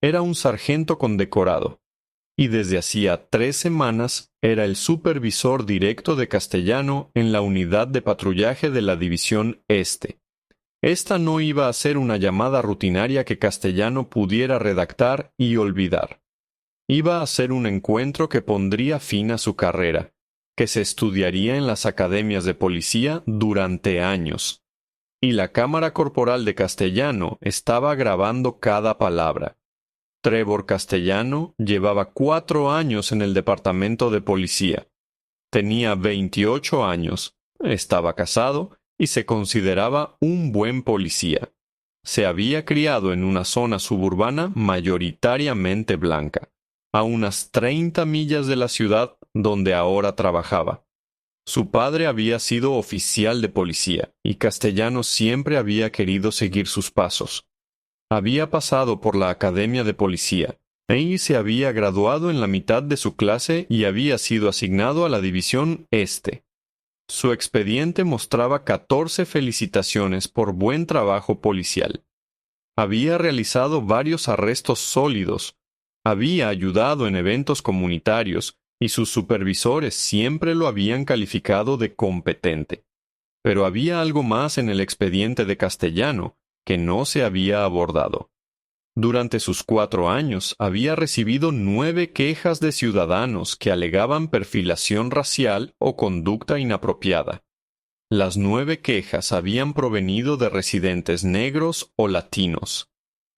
Era un sargento condecorado, y desde hacía 3 semanas era el supervisor directo de castellano en la unidad de patrullaje de la División Este. Esta no iba a ser una llamada rutinaria que Castellano pudiera redactar y olvidar. Iba a ser un encuentro que pondría fin a su carrera, que se estudiaría en las academias de policía durante años. Y la cámara corporal de Castellano estaba grabando cada palabra. Trevor Castellano llevaba 4 años en el departamento de policía. Tenía 28 años, estaba casado y se consideraba un buen policía. Se había criado en una zona suburbana mayoritariamente blanca, a unas 30 millas de la ciudad donde ahora trabajaba. Su padre había sido oficial de policía y Castellano siempre había querido seguir sus pasos. Había pasado por la academia de policía y se había graduado en la mitad de su clase y había sido asignado a la División Este. Su expediente mostraba 14 felicitaciones por buen trabajo policial. Había realizado varios arrestos sólidos, había ayudado en eventos comunitarios y sus supervisores siempre lo habían calificado de competente. Pero había algo más en el expediente de Castellano que no se había abordado. Durante sus 4 años había recibido 9 quejas de ciudadanos que alegaban perfilación racial o conducta inapropiada. Las 9 quejas habían provenido de residentes negros o latinos.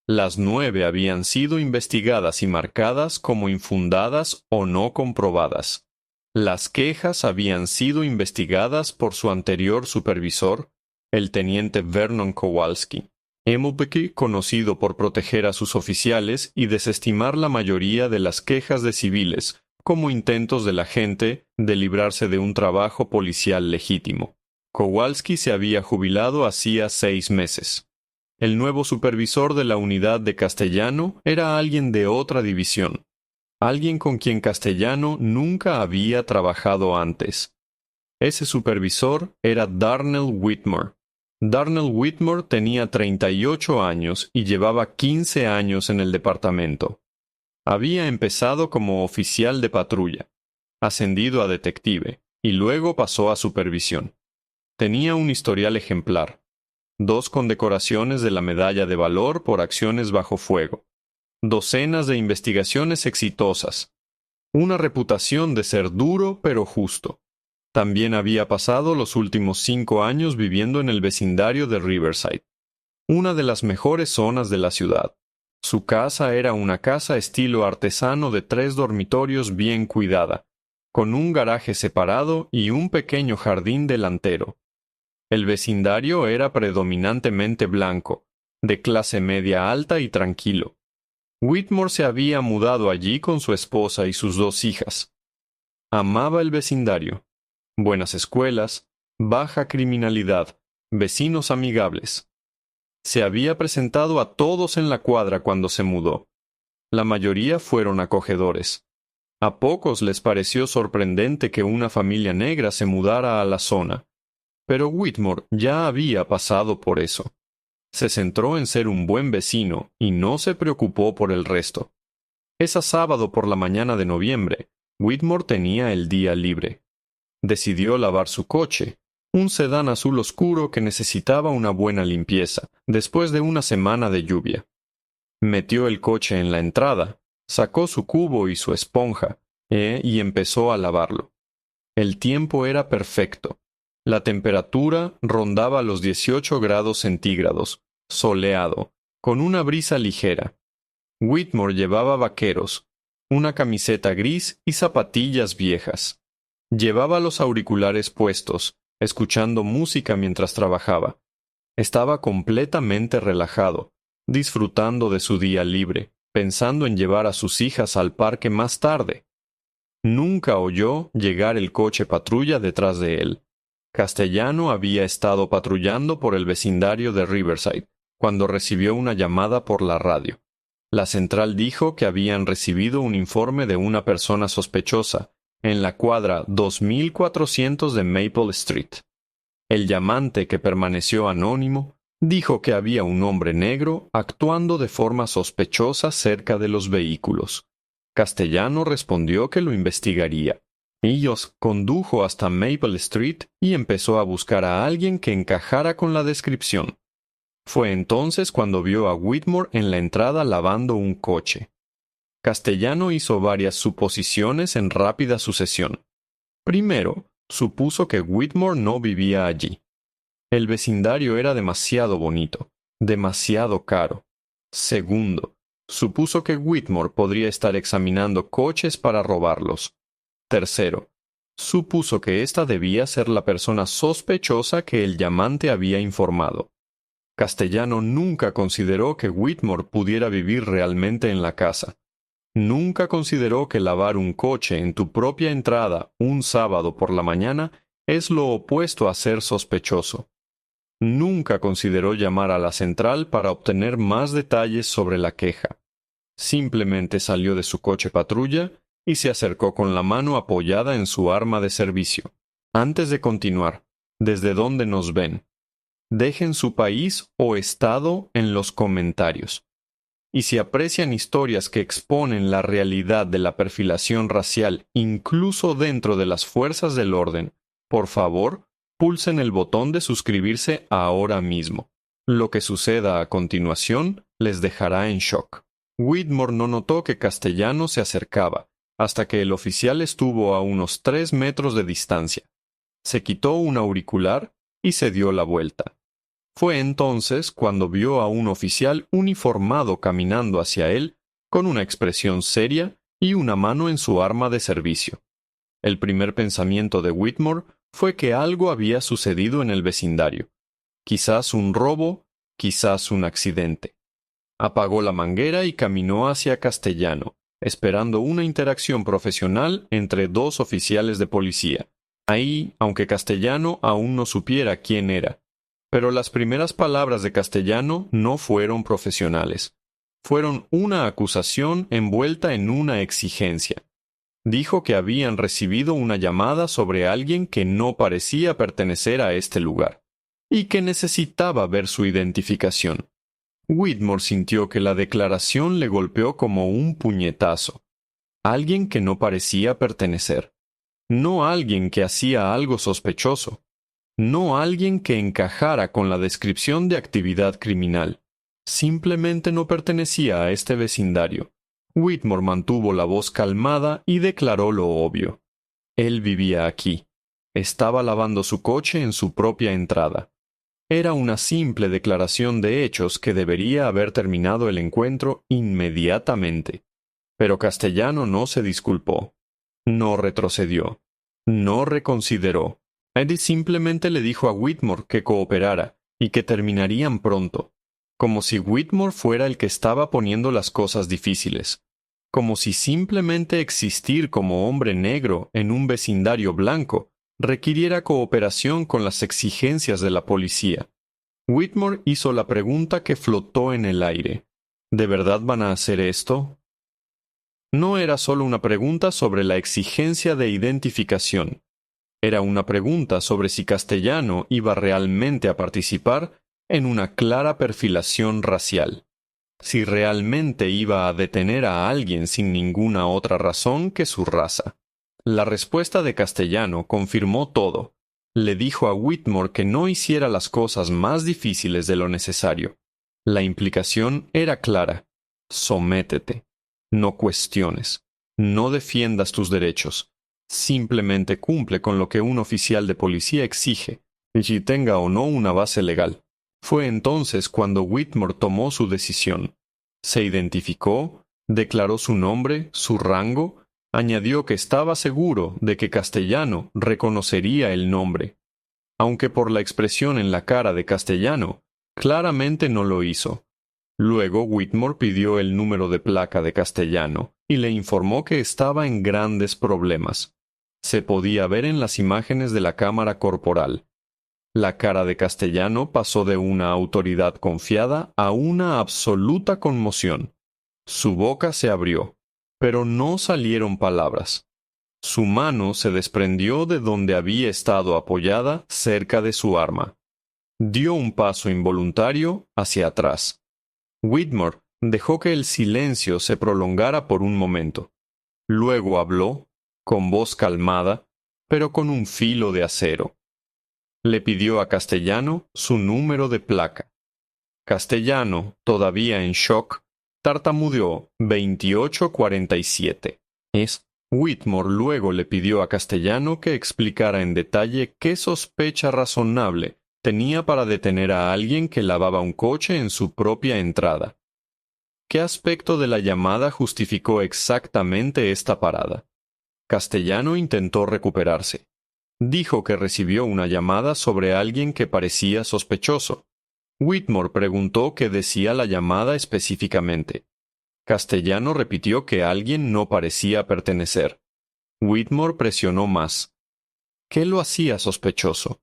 Las 9 habían sido investigadas y marcadas como infundadas o no comprobadas. Las quejas habían sido investigadas por su anterior supervisor, el teniente Vernon Kowalski. Emmelbecky, conocido por proteger a sus oficiales y desestimar la mayoría de las quejas de civiles como intentos de la gente de librarse de un trabajo policial legítimo. Kowalski se había jubilado hacía 6 meses. El nuevo supervisor de la unidad de Castellano era alguien de otra división, alguien con quien Castellano nunca había trabajado antes. Ese supervisor era Darnell Whitmore. Darnell Whitmore tenía 38 años y llevaba 15 años en el departamento. Había empezado como oficial de patrulla, ascendido a detective, y luego pasó a supervisión. Tenía un historial ejemplar: 2 condecoraciones de la Medalla de Valor por acciones bajo fuego, docenas de investigaciones exitosas, una reputación de ser duro pero justo. También había pasado los últimos 5 años viviendo en el vecindario de Riverside, una de las mejores zonas de la ciudad. Su casa era una casa estilo artesano de 3 dormitorios bien cuidada, con un garaje separado y un pequeño jardín delantero. El vecindario era predominantemente blanco, de clase media alta y tranquilo. Whitmore se había mudado allí con su esposa y sus 2 hijas. Amaba el vecindario. Buenas escuelas, baja criminalidad, vecinos amigables. Se había presentado a todos en la cuadra cuando se mudó. La mayoría fueron acogedores. A pocos les pareció sorprendente que una familia negra se mudara a la zona, pero Whitmore ya había pasado por eso. Se centró en ser un buen vecino y no se preocupó por el resto. Ese sábado por la mañana de noviembre, Whitmore tenía el día libre. Decidió lavar su coche, un sedán azul oscuro que necesitaba una buena limpieza, después de una semana de lluvia. Metió el coche en la entrada, sacó su cubo y su esponja, y empezó a lavarlo. El tiempo era perfecto. La temperatura rondaba los 18 grados centígrados, soleado, con una brisa ligera. Whitmore llevaba vaqueros, una camiseta gris y zapatillas viejas. Llevaba los auriculares puestos, escuchando música mientras trabajaba. Estaba completamente relajado, disfrutando de su día libre, pensando en llevar a sus hijas al parque más tarde. Nunca oyó llegar el coche patrulla detrás de él. Castellano había estado patrullando por el vecindario de Riverside cuando recibió una llamada por la radio. La central dijo que habían recibido un informe de una persona sospechosa en la cuadra 2400 de Maple Street. El llamante, que permaneció anónimo, Dijo que había un hombre negro actuando de forma sospechosa cerca de los vehículos. Castellano respondió que lo investigaría. Ellos condujo hasta Maple Street y empezó a buscar a alguien que encajara con la descripción. Fue entonces cuando vio a Whitmore en la entrada lavando un coche. Castellano hizo varias suposiciones en rápida sucesión. Primero, supuso que Whitmore no vivía allí. El vecindario era demasiado bonito, demasiado caro. Segundo, supuso que Whitmore podría estar examinando coches para robarlos. Tercero, supuso que ésta debía ser la persona sospechosa que el llamante había informado. Castellano nunca consideró que Whitmore pudiera vivir realmente en la casa. Nunca consideró que lavar un coche en tu propia entrada un sábado por la mañana es lo opuesto a ser sospechoso. Nunca consideró llamar a la central para obtener más detalles sobre la queja. Simplemente salió de su coche patrulla y se acercó con la mano apoyada en su arma de servicio. Antes de continuar, ¿desde dónde nos ven? Dejen su país o estado en los comentarios. Y si aprecian historias que exponen la realidad de la perfilación racial incluso dentro de las fuerzas del orden, por favor, pulsen el botón de suscribirse ahora mismo. Lo que suceda a continuación les dejará en shock. Whitmore no notó que Castellano se acercaba, hasta que el oficial estuvo a unos 3 metros de distancia. Se quitó un auricular y se dio la vuelta. Fue entonces cuando vio a un oficial uniformado caminando hacia él, con una expresión seria y una mano en su arma de servicio. El primer pensamiento de Whitmore fue que algo había sucedido en el vecindario. Quizás un robo, quizás un accidente. Apagó la manguera y caminó hacia Castellano, esperando una interacción profesional entre dos oficiales de policía. Ahí, aunque Castellano aún no supiera quién era. Pero las primeras palabras de Castellano no fueron profesionales. Fueron una acusación envuelta en una exigencia. Dijo que habían recibido una llamada sobre alguien que no parecía pertenecer a este lugar, y que necesitaba ver su identificación. Whitmore sintió que la declaración le golpeó como un puñetazo. Alguien que no parecía pertenecer. No alguien que hacía algo sospechoso. No alguien que encajara con la descripción de actividad criminal. Simplemente no pertenecía a este vecindario. Whitmore mantuvo la voz calmada y declaró lo obvio. Él vivía aquí. Estaba lavando su coche en su propia entrada. Era una simple declaración de hechos que debería haber terminado el encuentro inmediatamente. Pero Castellano no se disculpó. No retrocedió. No reconsideró. Eddie simplemente le dijo a Whitmore que cooperara y que terminarían pronto, como si Whitmore fuera el que estaba poniendo las cosas difíciles, como si simplemente existir como hombre negro en un vecindario blanco requiriera cooperación con las exigencias de la policía. Whitmore hizo la pregunta que flotó en el aire. ¿De verdad van a hacer esto? No era solo una pregunta sobre la exigencia de identificación. Era una pregunta sobre si Castellano iba realmente a participar en una clara perfilación racial. Si realmente iba a detener a alguien sin ninguna otra razón que su raza. La respuesta de Castellano confirmó todo. Le dijo a Whitmore que no hiciera las cosas más difíciles de lo necesario. La implicación era clara. Sométete. No cuestiones. No defiendas tus derechos. Simplemente cumple con lo que un oficial de policía exige, y si tenga o no una base legal. Fue entonces cuando Whitmore tomó su decisión. Se identificó, declaró su nombre, su rango, añadió que estaba seguro de que Castellano reconocería el nombre. Aunque por la expresión en la cara de Castellano, claramente no lo hizo. Luego Whitmore pidió el número de placa de Castellano y le informó que estaba en grandes problemas. Se podía ver en las imágenes de la cámara corporal. La cara de Castellano pasó de una autoridad confiada a una absoluta conmoción. Su boca se abrió, pero no salieron palabras. Su mano se desprendió de donde había estado apoyada cerca de su arma. Dio un paso involuntario hacia atrás. Whitmore dejó que el silencio se prolongara por un momento. Luego habló, con voz calmada, pero con un filo de acero. Le pidió a Castellano su número de placa. Castellano, todavía en shock, tartamudeó 2847. Whitmore luego le pidió a Castellano que explicara en detalle qué sospecha razonable tenía para detener a alguien que lavaba un coche en su propia entrada. ¿Qué aspecto de la llamada justificó exactamente esta parada? Castellano intentó recuperarse. Dijo que recibió una llamada sobre alguien que parecía sospechoso. Whitmore preguntó qué decía la llamada específicamente. Castellano repitió que alguien no parecía pertenecer. Whitmore presionó más. ¿Qué lo hacía sospechoso?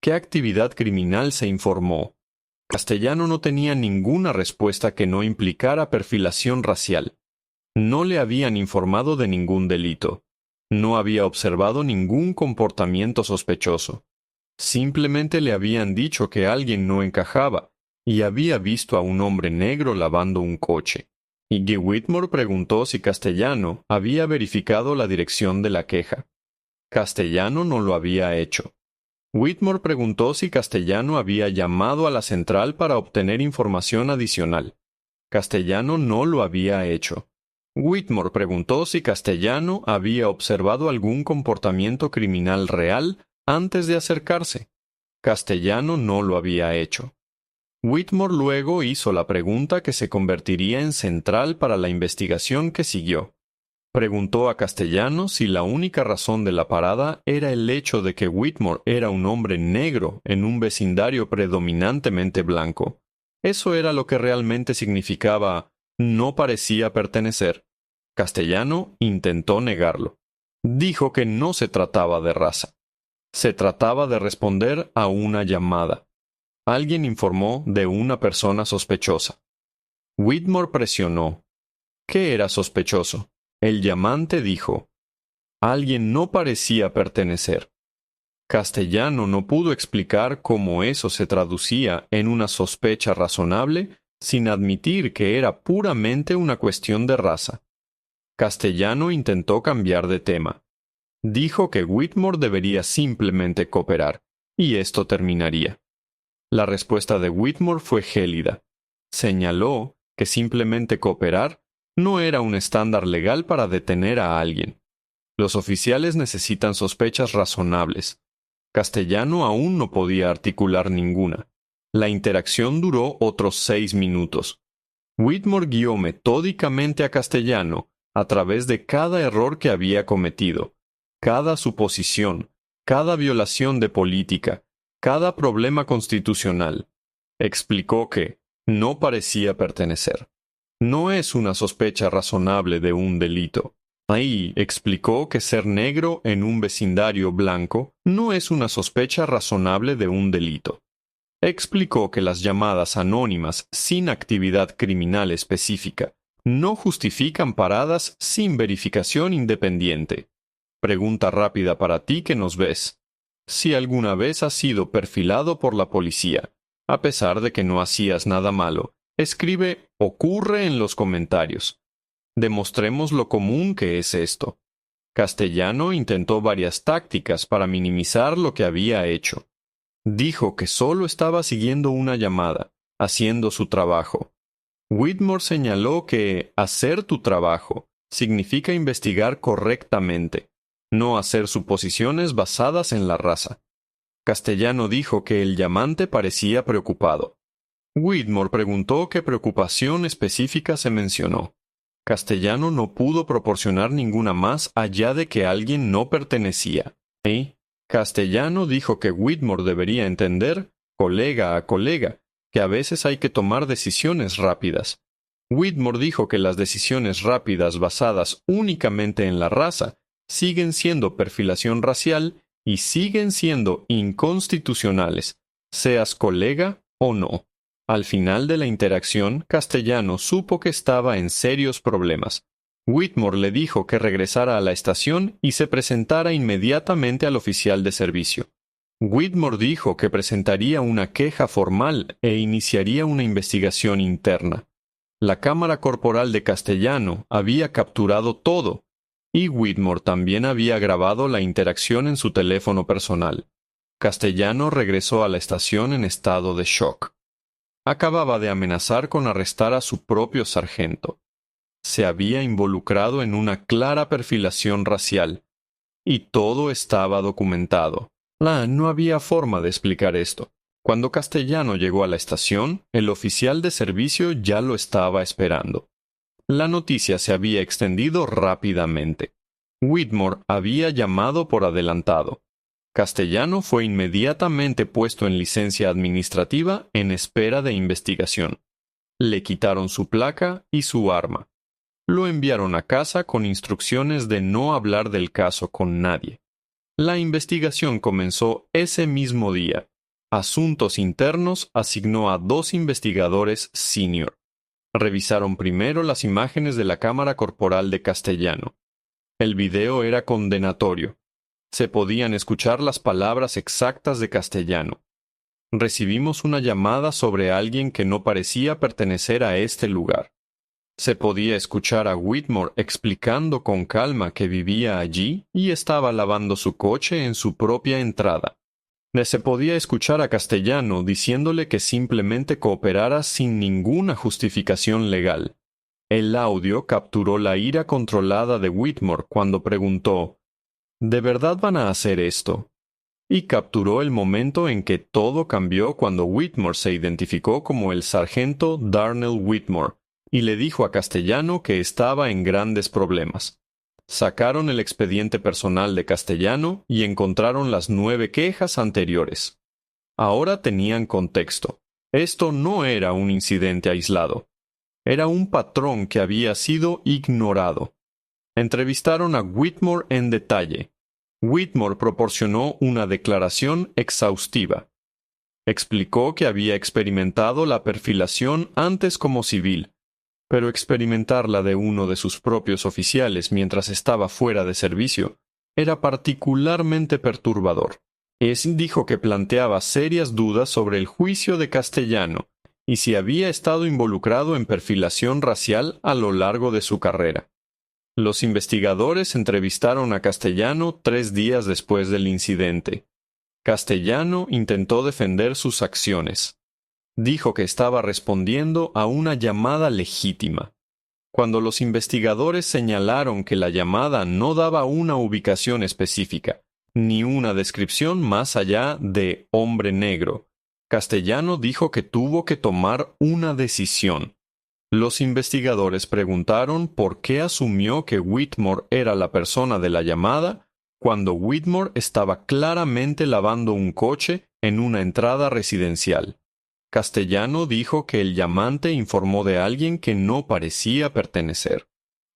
¿Qué actividad criminal se informó? Castellano no tenía ninguna respuesta que no implicara perfilación racial. No le habían informado de ningún delito. No había observado ningún comportamiento sospechoso. Simplemente le habían dicho que alguien no encajaba y había visto a un hombre negro lavando un coche. Y Whitmore preguntó si Castellano había verificado la dirección de la queja. Castellano no lo había hecho. Whitmore preguntó si Castellano había llamado a la central para obtener información adicional. Castellano no lo había hecho. Whitmore preguntó si Castellano había observado algún comportamiento criminal real antes de acercarse. Castellano no lo había hecho. Whitmore luego hizo la pregunta que se convertiría en central para la investigación que siguió. Preguntó a Castellano si la única razón de la parada era el hecho de que Whitmore era un hombre negro en un vecindario predominantemente blanco. Eso era lo que realmente significaba no parecía pertenecer. Castellano intentó negarlo. Dijo que no se trataba de raza. Se trataba de responder a una llamada. Alguien informó de una persona sospechosa. Whitmore presionó. ¿Qué era sospechoso? El llamante dijo, alguien no parecía pertenecer. Castellano no pudo explicar cómo eso se traducía en una sospecha razonable sin admitir que era puramente una cuestión de raza. Castellano intentó cambiar de tema. Dijo que Whitmore debería simplemente cooperar, y esto terminaría. La respuesta de Whitmore fue gélida. Señaló que simplemente cooperar no era un estándar legal para detener a alguien. Los oficiales necesitan sospechas razonables. Castellano aún no podía articular ninguna. La interacción duró otros 6 minutos. Whitmore guió metódicamente a Castellano a través de cada error que había cometido, cada suposición, cada violación de política, cada problema constitucional. Explicó que no parecía pertenecer. No es una sospecha razonable de un delito. Ahí explicó que ser negro en un vecindario blanco no es una sospecha razonable de un delito. Explicó que las llamadas anónimas sin actividad criminal específica no justifican paradas sin verificación independiente. Pregunta rápida para ti que nos ves. Si alguna vez has sido perfilado por la policía, a pesar de que no hacías nada malo, escribe «ocurre» en los comentarios. Demostremos lo común que es esto. Castellano intentó varias tácticas para minimizar lo que había hecho. Dijo que solo estaba siguiendo una llamada, haciendo su trabajo. Whitmore señaló que hacer tu trabajo significa investigar correctamente, no hacer suposiciones basadas en la raza. Castellano dijo que el llamante parecía preocupado. Whitmore preguntó qué preocupación específica se mencionó. Castellano no pudo proporcionar ninguna más allá de que alguien no pertenecía. Y Castellano dijo que Whitmore debería entender, colega a colega, que a veces hay que tomar decisiones rápidas. Whitmore dijo que las decisiones rápidas basadas únicamente en la raza siguen siendo perfilación racial y siguen siendo inconstitucionales, seas colega o no. Al final de la interacción, Castellano supo que estaba en serios problemas. Whitmore le dijo que regresara a la estación y se presentara inmediatamente al oficial de servicio. Whitmore dijo que presentaría una queja formal e iniciaría una investigación interna. La cámara corporal de Castellano había capturado todo, y Whitmore también había grabado la interacción en su teléfono personal. Castellano regresó a la estación en estado de shock. Acababa de amenazar con arrestar a su propio sargento. Se había involucrado en una clara perfilación racial, y todo estaba documentado. No había forma de explicar esto. Cuando Castellano llegó a la estación, el oficial de servicio ya lo estaba esperando. La noticia se había extendido rápidamente. Whitmore había llamado por adelantado. Castellano fue inmediatamente puesto en licencia administrativa en espera de investigación. Le quitaron su placa y su arma. Lo enviaron a casa con instrucciones de no hablar del caso con nadie. La investigación comenzó ese mismo día. Asuntos Internos asignó a 2 investigadores senior. Revisaron primero las imágenes de la cámara corporal de Castellano. El video era condenatorio. Se podían escuchar las palabras exactas de Castellano. Recibimos una llamada sobre alguien que no parecía pertenecer a este lugar. Se podía escuchar a Whitmore explicando con calma que vivía allí y estaba lavando su coche en su propia entrada. Se podía escuchar a Castellano diciéndole que simplemente cooperara sin ninguna justificación legal. El audio capturó la ira controlada de Whitmore cuando preguntó: ¿De verdad van a hacer esto? Y capturó el momento en que todo cambió cuando Whitmore se identificó como el sargento Darnell Whitmore y le dijo a Castellano que estaba en grandes problemas. Sacaron el expediente personal de Castellano y encontraron las 9 quejas anteriores. Ahora tenían contexto. Esto no era un incidente aislado. Era un patrón que había sido ignorado. Entrevistaron a Whitmore en detalle. Whitmore proporcionó una declaración exhaustiva. Explicó que había experimentado la perfilación antes como civil, pero experimentarla de uno de sus propios oficiales mientras estaba fuera de servicio era particularmente perturbador. Dijo que planteaba serias dudas sobre el juicio de Castellano y si había estado involucrado en perfilación racial a lo largo de su carrera. Los investigadores entrevistaron a Castellano 3 días después del incidente. Castellano intentó defender sus acciones. Dijo que estaba respondiendo a una llamada legítima. Cuando los investigadores señalaron que la llamada no daba una ubicación específica, ni una descripción más allá de hombre negro, Castellano dijo que tuvo que tomar una decisión. Los investigadores preguntaron por qué asumió que Whitmore era la persona de la llamada cuando Whitmore estaba claramente lavando un coche en una entrada residencial. Castellano dijo que el llamante informó de alguien que no parecía pertenecer.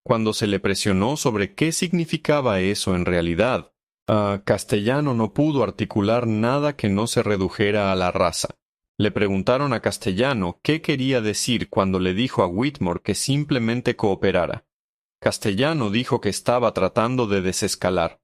Cuando se le presionó sobre qué significaba eso en realidad, Castellano no pudo articular nada que no se redujera a la raza. Le preguntaron a Castellano qué quería decir cuando le dijo a Whitmore que simplemente cooperara. Castellano dijo que estaba tratando de desescalar.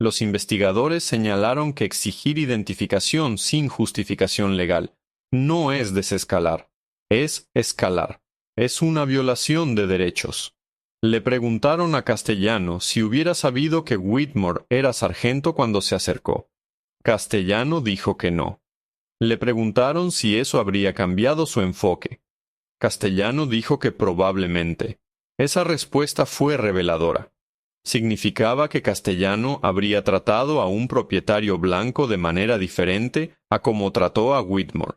Los investigadores señalaron que exigir identificación sin justificación legal no es desescalar, es escalar. Es una violación de derechos. Le preguntaron a Castellano si hubiera sabido que Whitmore era sargento cuando se acercó. Castellano dijo que no. Le preguntaron si eso habría cambiado su enfoque. Castellano dijo que probablemente. Esa respuesta fue reveladora. Significaba que Castellano habría tratado a un propietario blanco de manera diferente a como trató a Whitmore.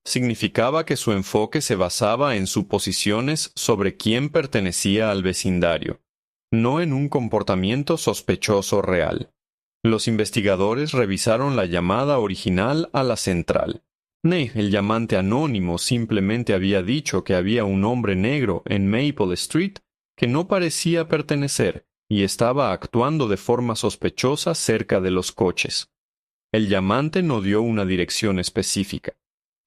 Significaba que su enfoque se basaba en suposiciones sobre quién pertenecía al vecindario, no en un comportamiento sospechoso real. Los investigadores revisaron la llamada original a la central. El llamante anónimo simplemente había dicho que había un hombre negro en Maple Street que no parecía pertenecer y estaba actuando de forma sospechosa cerca de los coches. El llamante no dio una dirección específica.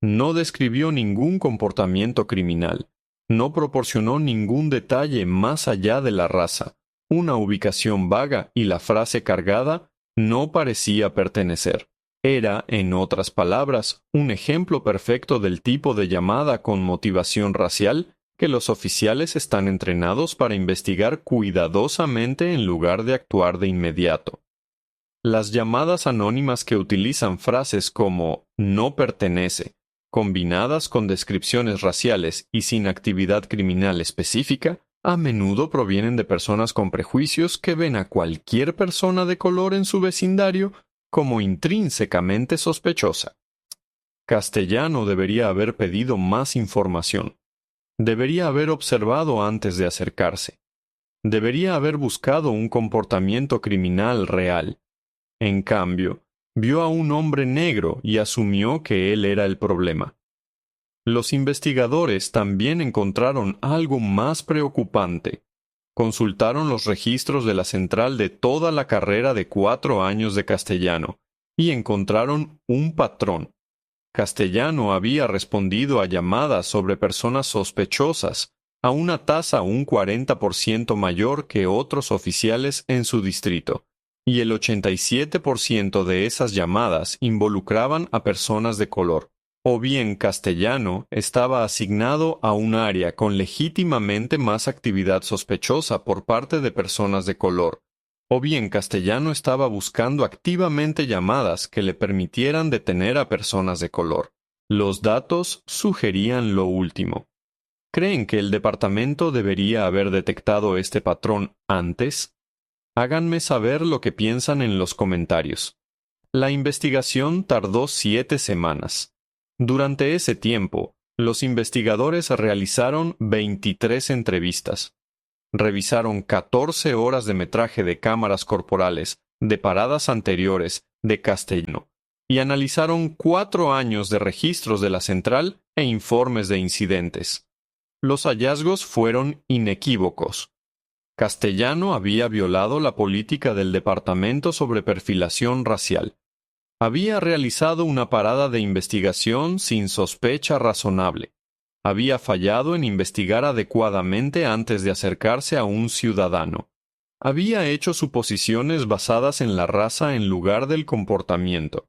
No describió ningún comportamiento criminal. No proporcionó ningún detalle más allá de la raza. Una ubicación vaga y la frase cargada no parecía pertenecer. Era, en otras palabras, un ejemplo perfecto del tipo de llamada con motivación racial que los oficiales están entrenados para investigar cuidadosamente en lugar de actuar de inmediato. Las llamadas anónimas que utilizan frases como "no pertenece", combinadas con descripciones raciales y sin actividad criminal específica, a menudo provienen de personas con prejuicios que ven a cualquier persona de color en su vecindario como intrínsecamente sospechosa. Castellano debería haber pedido más información. Debería haber observado antes de acercarse. Debería haber buscado un comportamiento criminal real. En cambio, vio a un hombre negro y asumió que él era el problema. Los investigadores también encontraron algo más preocupante. Consultaron los registros de la central de toda la carrera de 4 años de Castellano y encontraron un patrón. Castellano había respondido a llamadas sobre personas sospechosas a una tasa un 40% mayor que otros oficiales en su distrito, y el 87% de esas llamadas involucraban a personas de color. O bien Castellano estaba asignado a un área con legítimamente más actividad sospechosa por parte de personas de color, o bien Castellano estaba buscando activamente llamadas que le permitieran detener a personas de color. Los datos sugerían lo último. ¿Creen que el departamento debería haber detectado este patrón antes? Háganme saber lo que piensan en los comentarios. La investigación tardó 7 semanas. Durante ese tiempo, los investigadores realizaron 23 entrevistas. Revisaron 14 horas de metraje de cámaras corporales, de paradas anteriores, de Castellano, y analizaron 4 años de registros de la central e informes de incidentes. Los hallazgos fueron inequívocos. Castellano había violado la política del departamento sobre perfilación racial. Había realizado una parada de investigación sin sospecha razonable. Había fallado en investigar adecuadamente antes de acercarse a un ciudadano. Había hecho suposiciones basadas en la raza en lugar del comportamiento.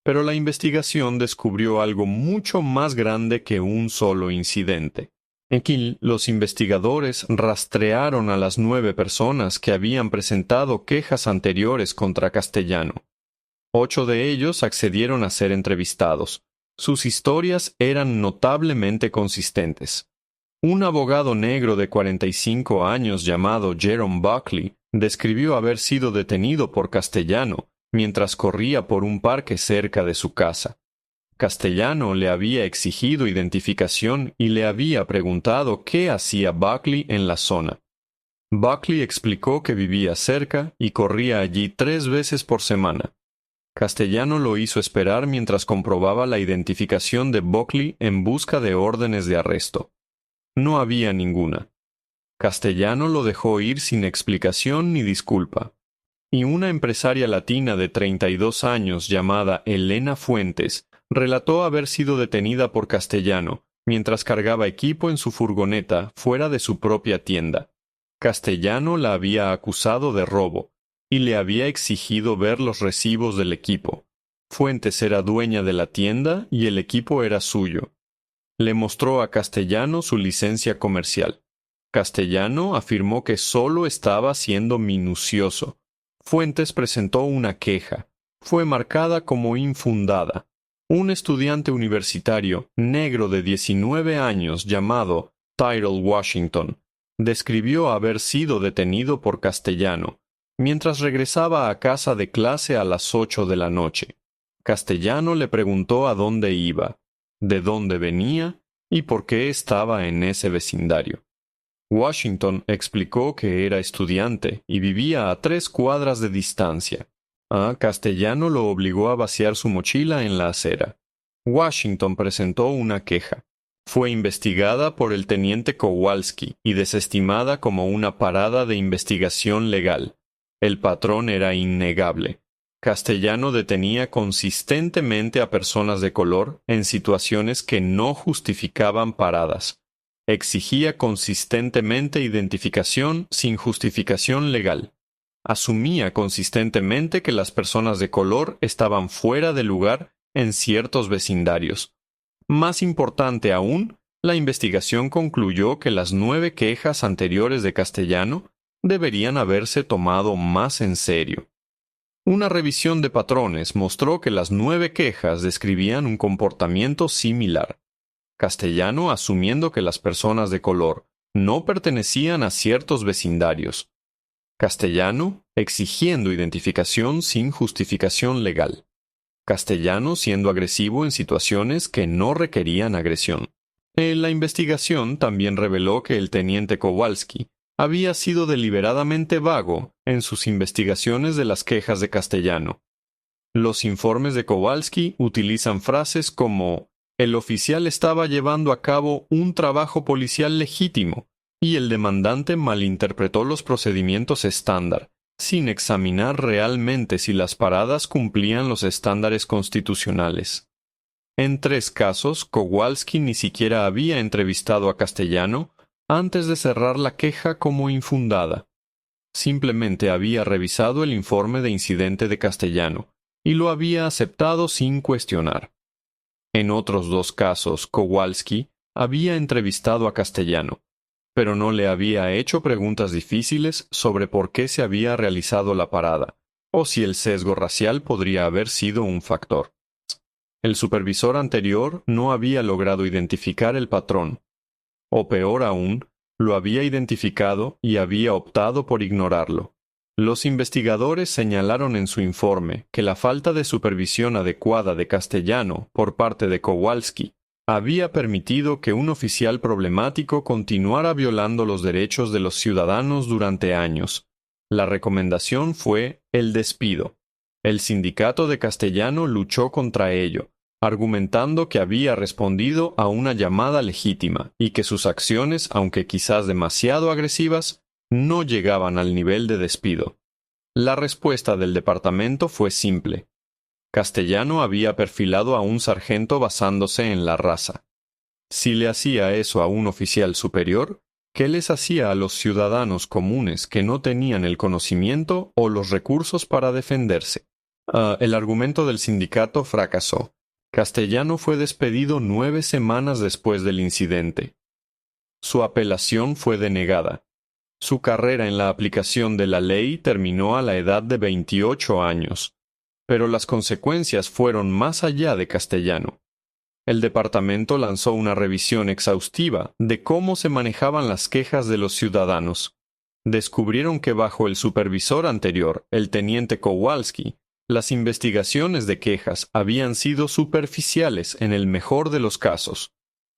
Pero la investigación descubrió algo mucho más grande que un solo incidente. Aquí, los investigadores rastrearon a las 9 personas que habían presentado quejas anteriores contra Castellano. 8 de ellos accedieron a ser entrevistados. Sus historias eran notablemente consistentes. Un abogado negro de 45 años llamado Jerome Buckley describió haber sido detenido por Castellano mientras corría por un parque cerca de su casa. Castellano le había exigido identificación y le había preguntado qué hacía Buckley en la zona. Buckley explicó que vivía cerca y corría allí 3 veces por semana. Castellano lo hizo esperar mientras comprobaba la identificación de Buckley en busca de órdenes de arresto. No había ninguna. Castellano lo dejó ir sin explicación ni disculpa. Y una empresaria latina de 32 años llamada Elena Fuentes relató haber sido detenida por Castellano mientras cargaba equipo en su furgoneta fuera de su propia tienda. Castellano la había acusado de robo y le había exigido ver los recibos del equipo. Fuentes era dueña de la tienda y el equipo era suyo. Le mostró a Castellano su licencia comercial. Castellano afirmó que solo estaba siendo minucioso. Fuentes presentó una queja. Fue marcada como infundada. Un estudiante universitario negro de 19 años llamado Tyrell Washington describió haber sido detenido por Castellano mientras regresaba a casa de clase a las 8 de la noche. Castellano le preguntó a dónde iba, de dónde venía y por qué estaba en ese vecindario. Washington explicó que era estudiante y vivía a 3 cuadras de distancia. Castellano lo obligó a vaciar su mochila en la acera. Washington presentó una queja. Fue investigada por el teniente Kowalski y desestimada como una parada de investigación legal. El patrón era innegable. Castellano detenía consistentemente a personas de color en situaciones que no justificaban paradas. Exigía consistentemente identificación sin justificación legal. Asumía consistentemente que las personas de color estaban fuera de lugar en ciertos vecindarios. Más importante aún, la investigación concluyó que las 9 quejas anteriores de Castellano deberían haberse tomado más en serio. Una revisión de patrones mostró que las 9 quejas describían un comportamiento similar. Castellano asumiendo que las personas de color no pertenecían a ciertos vecindarios. Castellano exigiendo identificación sin justificación legal. Castellano siendo agresivo en situaciones que no requerían agresión. La investigación también reveló que el teniente Kowalski había sido deliberadamente vago en sus investigaciones de las quejas de Castellano. Los informes de Kowalski utilizan frases como «el oficial estaba llevando a cabo un trabajo policial legítimo» y el demandante malinterpretó los procedimientos estándar, sin examinar realmente si las paradas cumplían los estándares constitucionales. En 3 casos, Kowalski ni siquiera había entrevistado a Castellano antes de cerrar la queja como infundada. Simplemente había revisado el informe de incidente de Castellano y lo había aceptado sin cuestionar. En otros 2 casos, Kowalski había entrevistado a Castellano, pero no le había hecho preguntas difíciles sobre por qué se había realizado la parada, o si el sesgo racial podría haber sido un factor. El supervisor anterior no había logrado identificar el patrón, o peor aún, lo había identificado y había optado por ignorarlo. Los investigadores señalaron en su informe que la falta de supervisión adecuada de Castellano por parte de Kowalski había permitido que un oficial problemático continuara violando los derechos de los ciudadanos durante años. La recomendación fue el despido. El sindicato de Castellano luchó contra ello, argumentando que había respondido a una llamada legítima y que sus acciones, aunque quizás demasiado agresivas, no llegaban al nivel de despido. La respuesta del departamento fue simple. Castellano había perfilado a un sargento basándose en la raza. Si le hacía eso a un oficial superior, ¿qué les hacía a los ciudadanos comunes que no tenían el conocimiento o los recursos para defenderse? El argumento del sindicato fracasó. Castellano fue despedido 9 semanas después del incidente. Su apelación fue denegada. Su carrera en la aplicación de la ley terminó a la edad de 28 años. Pero las consecuencias fueron más allá de Castellano. El departamento lanzó una revisión exhaustiva de cómo se manejaban las quejas de los ciudadanos. Descubrieron que bajo el supervisor anterior, el teniente Kowalski, las investigaciones de quejas habían sido superficiales en el mejor de los casos.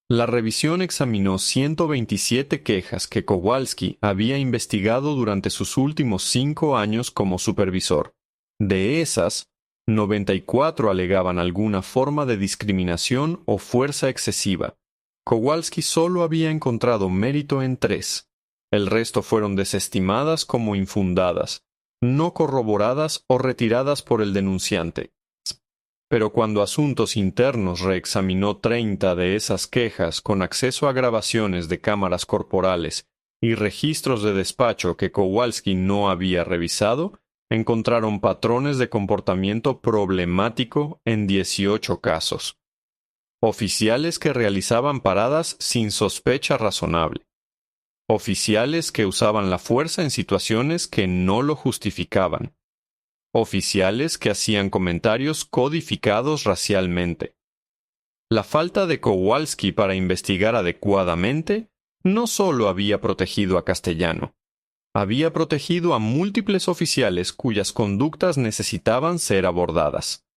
La revisión examinó 127 quejas que Kowalski había investigado durante sus últimos 5 años como supervisor. De esas, 94 alegaban alguna forma de discriminación o fuerza excesiva. Kowalski solo había encontrado mérito en 3. El resto fueron desestimadas como infundadas, no corroboradas o retiradas por el denunciante. Pero cuando Asuntos Internos reexaminó 30 de esas quejas con acceso a grabaciones de cámaras corporales y registros de despacho que Kowalski no había revisado, encontraron patrones de comportamiento problemático en 18 casos. Oficiales que realizaban paradas sin sospecha razonable. Oficiales que usaban la fuerza en situaciones que no lo justificaban. Oficiales que hacían comentarios codificados racialmente. La falta de Kowalski para investigar adecuadamente no solo había protegido a Castellano, había protegido a múltiples oficiales cuyas conductas necesitaban ser abordadas.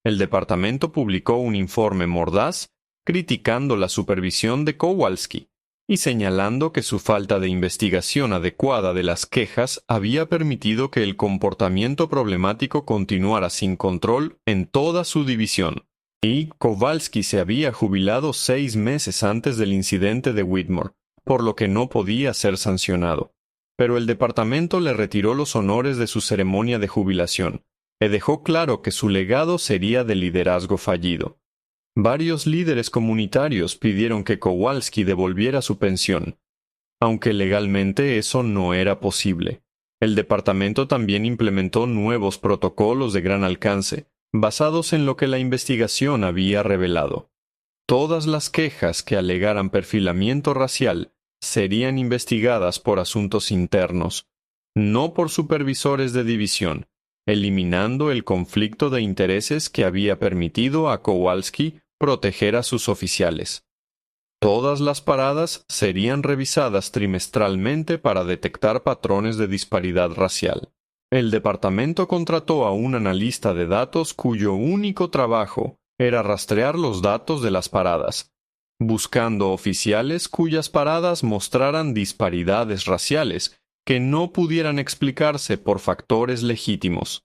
El departamento publicó un informe mordaz criticando la supervisión de Kowalski y señalando que su falta de investigación adecuada de las quejas había permitido que el comportamiento problemático continuara sin control en toda su división. Y Kowalski se había jubilado 6 meses antes del incidente de Whitmore, por lo que no podía ser sancionado. Pero el departamento le retiró los honores de su ceremonia de jubilación, y dejó claro que su legado sería de liderazgo fallido. Varios líderes comunitarios pidieron que Kowalski devolviera su pensión, aunque legalmente eso no era posible. El departamento también implementó nuevos protocolos de gran alcance, basados en lo que la investigación había revelado. Todas las quejas que alegaran perfilamiento racial serían investigadas por asuntos internos, no por supervisores de división, eliminando el conflicto de intereses que había permitido a Kowalski proteger a sus oficiales. Todas las paradas serían revisadas trimestralmente para detectar patrones de disparidad racial. El departamento contrató a un analista de datos cuyo único trabajo era rastrear los datos de las paradas, buscando oficiales cuyas paradas mostraran disparidades raciales que no pudieran explicarse por factores legítimos.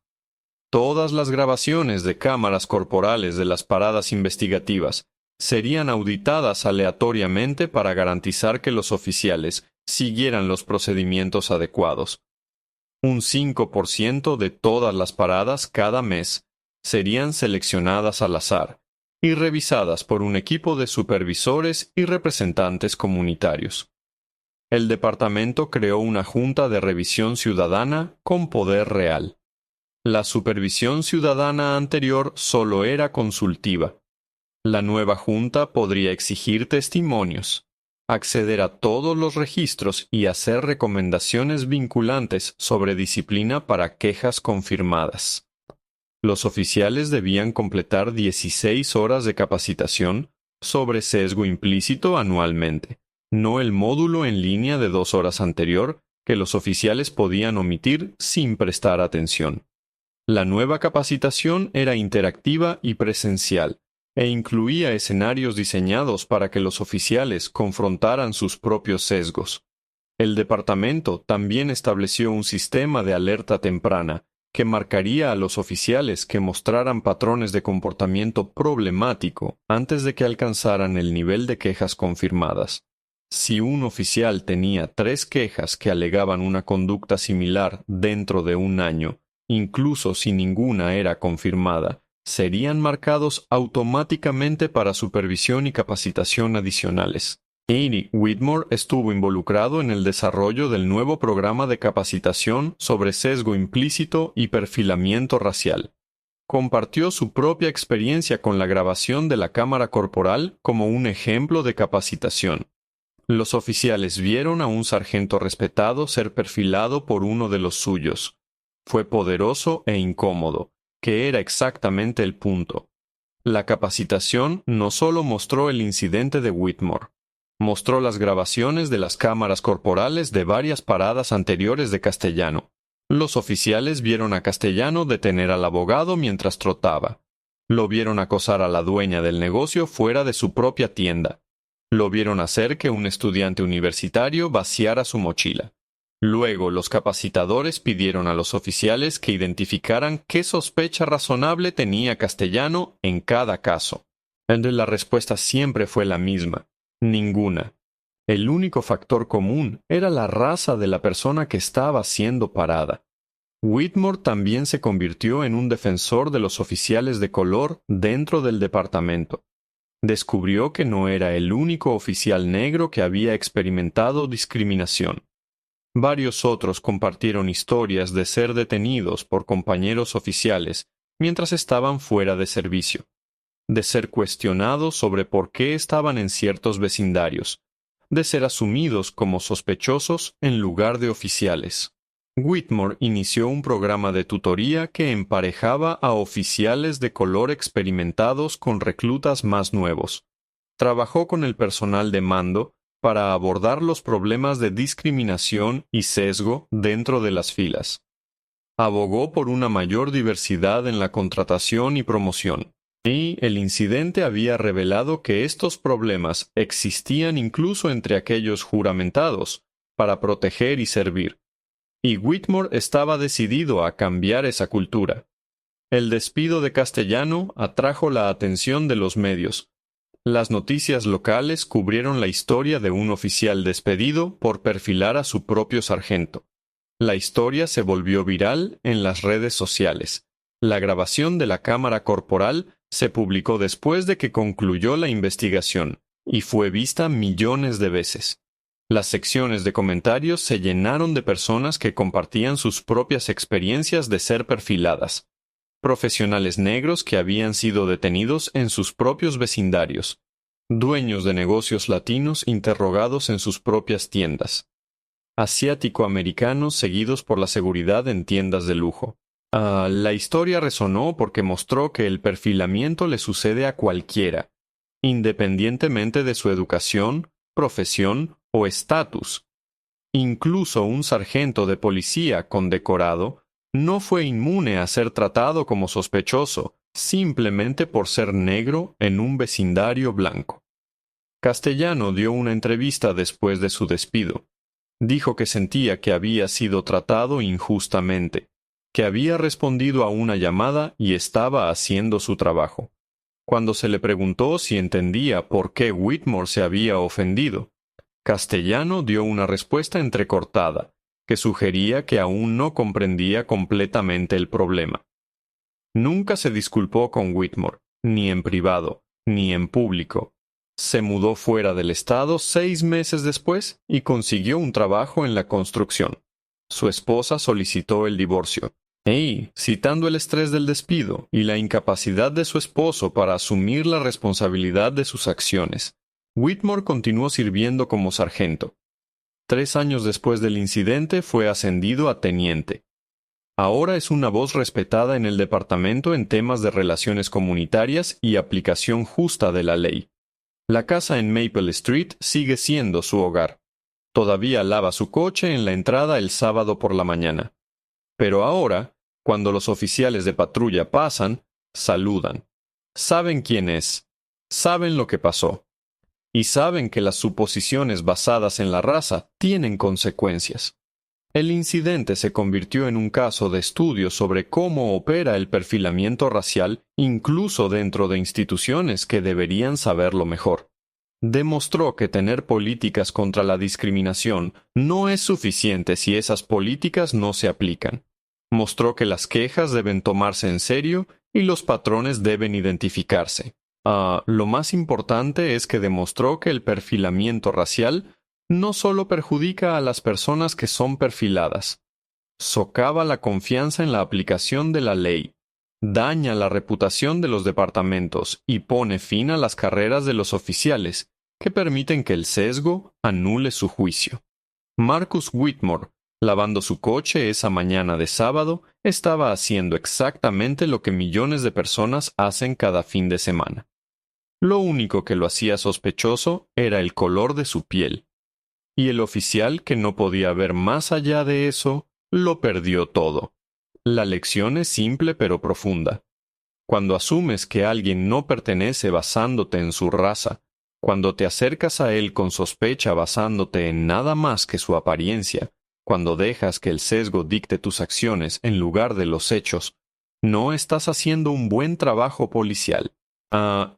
Todas las grabaciones de cámaras corporales de las paradas investigativas serían auditadas aleatoriamente para garantizar que los oficiales siguieran los procedimientos adecuados. Un 5% de todas las paradas cada mes serían seleccionadas al azar y revisadas por un equipo de supervisores y representantes comunitarios. El departamento creó una junta de revisión ciudadana con poder real. La supervisión ciudadana anterior solo era consultiva. La nueva junta podría exigir testimonios, acceder a todos los registros y hacer recomendaciones vinculantes sobre disciplina para quejas confirmadas. Los oficiales debían completar 16 horas de capacitación sobre sesgo implícito anualmente, no el módulo en línea de 2 horas anterior que los oficiales podían omitir sin prestar atención. La nueva capacitación era interactiva y presencial, e incluía escenarios diseñados para que los oficiales confrontaran sus propios sesgos. El departamento también estableció un sistema de alerta temprana que marcaría a los oficiales que mostraran patrones de comportamiento problemático antes de que alcanzaran el nivel de quejas confirmadas. Si un oficial tenía 3 quejas que alegaban una conducta similar dentro de un año, incluso si ninguna era confirmada, serían marcados automáticamente para supervisión y capacitación adicionales. Eric Whitmore estuvo involucrado en el desarrollo del nuevo programa de capacitación sobre sesgo implícito y perfilamiento racial. Compartió su propia experiencia con la grabación de la cámara corporal como un ejemplo de capacitación. Los oficiales vieron a un sargento respetado ser perfilado por uno de los suyos. Fue poderoso e incómodo, que era exactamente el punto. La capacitación no solo mostró el incidente de Whitmore, mostró las grabaciones de las cámaras corporales de varias paradas anteriores de Castellano. Los oficiales vieron a Castellano detener al abogado mientras trotaba. Lo vieron acosar a la dueña del negocio fuera de su propia tienda. Lo vieron hacer que un estudiante universitario vaciara su mochila. Luego, los capacitadores pidieron a los oficiales que identificaran qué sospecha razonable tenía Castellano en cada caso. La respuesta siempre fue la misma: ninguna. El único factor común era la raza de la persona que estaba siendo parada. Whitmore también se convirtió en un defensor de los oficiales de color dentro del departamento. Descubrió que no era el único oficial negro que había experimentado discriminación. Varios otros compartieron historias de ser detenidos por compañeros oficiales mientras estaban fuera de servicio, de ser cuestionados sobre por qué estaban en ciertos vecindarios, de ser asumidos como sospechosos en lugar de oficiales. Whitmore inició un programa de tutoría que emparejaba a oficiales de color experimentados con reclutas más nuevos. Trabajó con el personal de mando para abordar los problemas de discriminación y sesgo dentro de las filas. Abogó por una mayor diversidad en la contratación y promoción, y el incidente había revelado que estos problemas existían incluso entre aquellos juramentados para proteger y servir. Y Whitmore estaba decidido a cambiar esa cultura. El despido de Castellano atrajo la atención de los medios. Las noticias locales cubrieron la historia de un oficial despedido por perfilar a su propio sargento. La historia se volvió viral en las redes sociales. La grabación de la cámara corporal se publicó después de que concluyó la investigación y fue vista millones de veces. Las secciones de comentarios se llenaron de personas que compartían sus propias experiencias de ser perfiladas. Profesionales negros que habían sido detenidos en sus propios vecindarios. Dueños de negocios latinos interrogados en sus propias tiendas. Asiático-americanos seguidos por la seguridad en tiendas de lujo. La historia resonó porque mostró que el perfilamiento le sucede a cualquiera, independientemente de su educación, profesión o estatus. Incluso un sargento de policía condecorado no fue inmune a ser tratado como sospechoso simplemente por ser negro en un vecindario blanco. Castellano dio una entrevista después de su despido. Dijo que sentía que había sido tratado injustamente, que había respondido a una llamada y estaba haciendo su trabajo. Cuando se le preguntó si entendía por qué Whitmore se había ofendido, Castellano dio una respuesta entrecortada, que sugería que aún no comprendía completamente el problema. Nunca se disculpó con Whitmore, ni en privado, ni en público. Se mudó fuera del estado 6 meses después y consiguió un trabajo en la construcción. Su esposa solicitó el divorcio. Citando el estrés del despido y la incapacidad de su esposo para asumir la responsabilidad de sus acciones, Whitmore continuó sirviendo como sargento. 3 años después del incidente fue ascendido a teniente. Ahora es una voz respetada en el departamento en temas de relaciones comunitarias y aplicación justa de la ley. La casa en Maple Street sigue siendo su hogar. Todavía lava su coche en la entrada el sábado por la mañana. Pero ahora, cuando los oficiales de patrulla pasan, saludan. Saben quién es, saben lo que pasó, y saben que las suposiciones basadas en la raza tienen consecuencias. El incidente se convirtió en un caso de estudio sobre cómo opera el perfilamiento racial incluso dentro de instituciones que deberían saberlo mejor. Demostró que tener políticas contra la discriminación no es suficiente si esas políticas no se aplican. Mostró que las quejas deben tomarse en serio y los patrones deben identificarse. Lo más importante es que demostró que el perfilamiento racial no solo perjudica a las personas que son perfiladas, socava la confianza en la aplicación de la ley, daña la reputación de los departamentos y pone fin a las carreras de los oficiales, que permiten que el sesgo anule su juicio. Marcus Whitmore, lavando su coche esa mañana de sábado, estaba haciendo exactamente lo que millones de personas hacen cada fin de semana. Lo único que lo hacía sospechoso era el color de su piel. Y el oficial, que no podía ver más allá de eso, lo perdió todo. La lección es simple pero profunda. Cuando asumes que alguien no pertenece basándote en su raza, cuando te acercas a él con sospecha basándote en nada más que su apariencia, cuando dejas que el sesgo dicte tus acciones en lugar de los hechos, no estás haciendo un buen trabajo policial.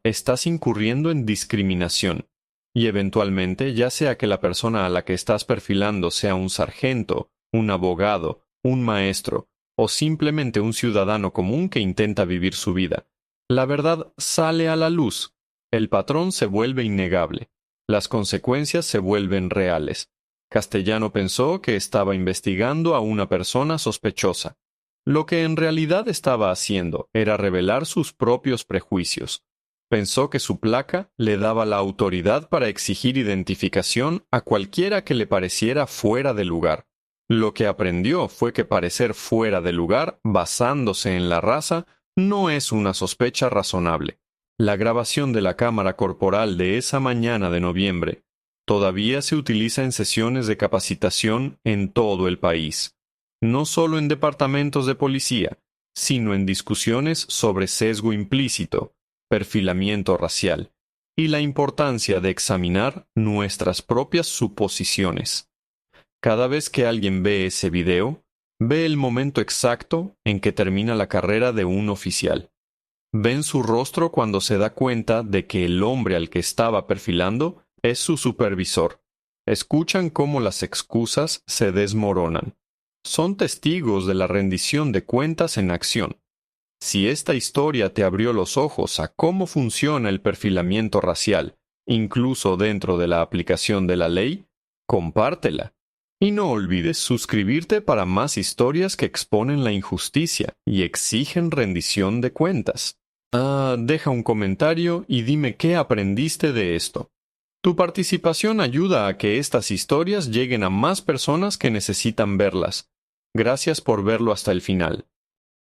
Estás incurriendo en discriminación. Y eventualmente, ya sea que la persona a la que estás perfilando sea un sargento, un abogado, un maestro, o simplemente un ciudadano común que intenta vivir su vida, la verdad sale a la luz. El patrón se vuelve innegable. Las consecuencias se vuelven reales. Castellano pensó que estaba investigando a una persona sospechosa. Lo que en realidad estaba haciendo era revelar sus propios prejuicios. Pensó que su placa le daba la autoridad para exigir identificación a cualquiera que le pareciera fuera de lugar. Lo que aprendió fue que parecer fuera de lugar, basándose en la raza, no es una sospecha razonable. La grabación de la cámara corporal de esa mañana de noviembre todavía se utiliza en sesiones de capacitación en todo el país, no solo en departamentos de policía, sino en discusiones sobre sesgo implícito, perfilamiento racial y la importancia de examinar nuestras propias suposiciones. Cada vez que alguien ve ese video, ve el momento exacto en que termina la carrera de un oficial. Ven su rostro cuando se da cuenta de que el hombre al que estaba perfilando es su supervisor. Escuchan cómo las excusas se desmoronan. Son testigos de la rendición de cuentas en acción. Si esta historia te abrió los ojos a cómo funciona el perfilamiento racial, incluso dentro de la aplicación de la ley, compártela. Y no olvides suscribirte para más historias que exponen la injusticia y exigen rendición de cuentas. Deja un comentario y dime qué aprendiste de esto. Tu participación ayuda a que estas historias lleguen a más personas que necesitan verlas. Gracias por verlo hasta el final.